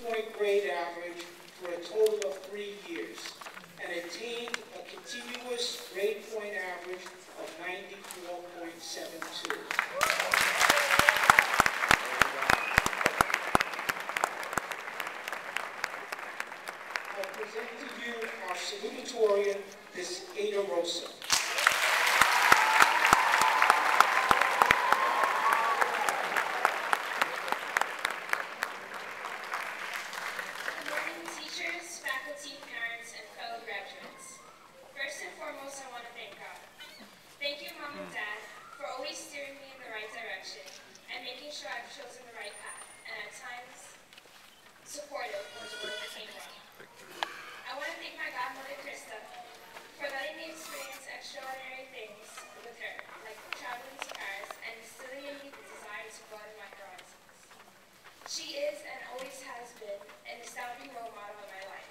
60-point grade average for a total of 3 years and attained a continuous grade point average of 94.72. I present to you our salutatorian, Miss Rosa. She is and always has been an astounding role model in my life.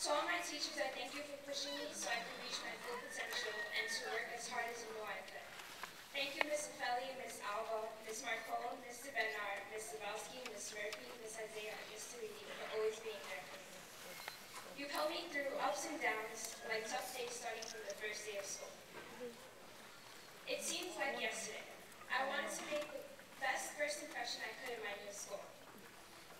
To all my teachers, I thank you for pushing me so I can reach my full potential and to work as hard as you know I could. Thank you, Ms. Feli, Ms. Alva, Ms. Marcone, Mr. Bernard, Ms. Zabowski, Ms. Murphy, Ms. Isaiah, and Mr. Reedy for always being there for me. You've helped me through ups and downs, like tough days starting from the first day of school. It seems like yesterday. I wanted to make the best first impression I could in my new school.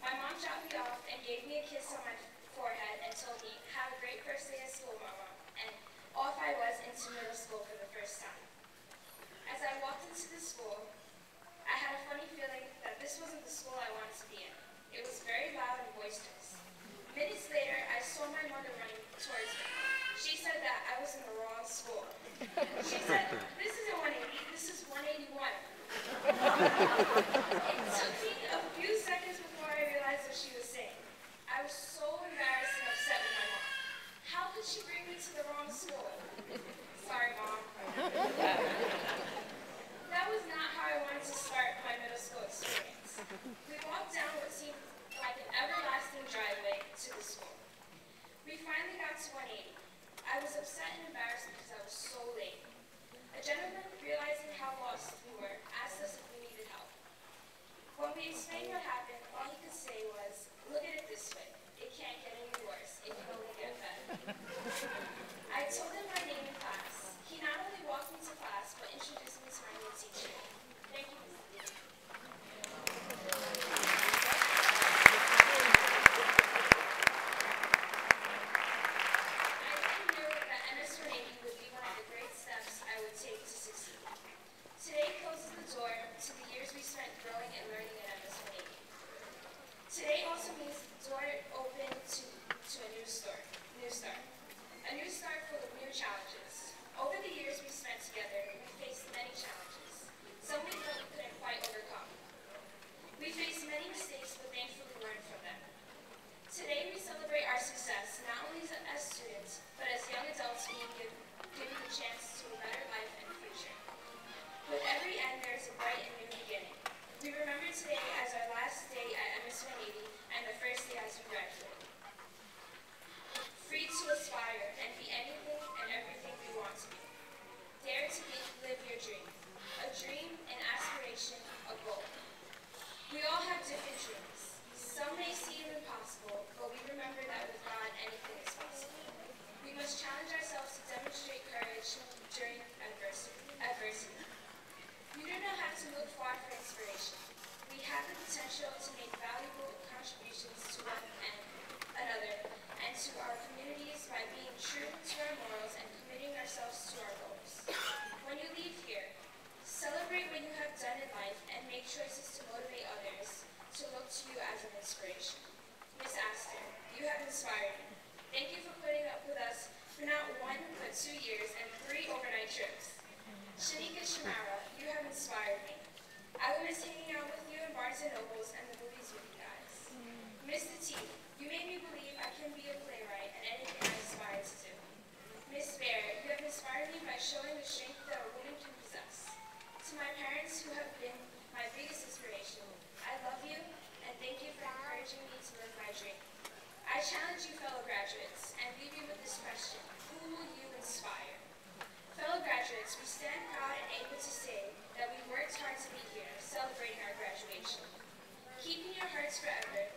My mom dropped me off and gave me a kiss on my forehead and told me, "Have a great first day at school, Mama," and off I was into middle school for the first time. As I walked into the school, I had a funny feeling that this wasn't the school I wanted to be in. It was very loud and boisterous. Minutes later, I saw my mother running towards me. She said that I was in the wrong school. She said, "This isn't 180, this is 181. It took me a few seconds before I realized what she was saying. I was so embarrassed and upset with my mom. How could she bring me to the wrong school? Sorry, Mom. That was not how I wanted to start my middle school experience. We walked down what seemed like an everlasting driveway to the school. We finally got to 180. I was upset and embarrassed because I was so late. A gentleman, realizing how lost we were, asked us if we needed help. When we explained what happened, all he could say was, "Look at it this way. It can't get any worse. It can only get better." I told him my name in class. He not only walked me to class, but introduced me to my new teacher. Thank you, Mr. Lee. Today closes the door to the years we spent growing and learning at MS-180. Today also means the door open to a new start. A new start full of new challenges. Over the years we spent together, we faced many challenges. Some we felt we couldn't quite overcome. We faced many mistakes, but thankfully learned from them. Today we celebrate our success, not only as students, but as young adults being given the chance to a better life and future. With every end, there is a bright and new beginning. We remember today as our last day at MS-180 and the first day as we graduate. Free to aspire and be anything and everything we want to be. Dare to live your dream. A dream, an aspiration, a goal. We all have different dreams. Some may seem impossible, but we remember that with God, anything is possible. We must challenge ourselves to demonstrate courage during adversity. You do not have to look far for inspiration. We have the potential to make valuable contributions to one another and to our communities by being true to our morals and committing ourselves to our goals. When you leave here, celebrate what you have done in life and make choices to motivate others to look to you as an inspiration. Miss Astor, you have inspired me. Thank you for putting up with us for not 1 but 2 years and 3 overnight trips. Shanika Shamara, you have inspired me. I will miss hanging out with you in Barnes & Nobles and the movies with you guys. Mr. T, you made me believe I can be a playwright and anything I aspire to do. Miss Bear, you have inspired me by showing the strength that a woman can possess. To my parents who have been my biggest inspiration, I love you and thank you for encouraging me to live my dream. I challenge you, fellow graduates, and leave you with this question: who will you inspire? Fellow graduates, we stand proud and able to say that we worked hard to be here, celebrating our graduation. Keep in your hearts forever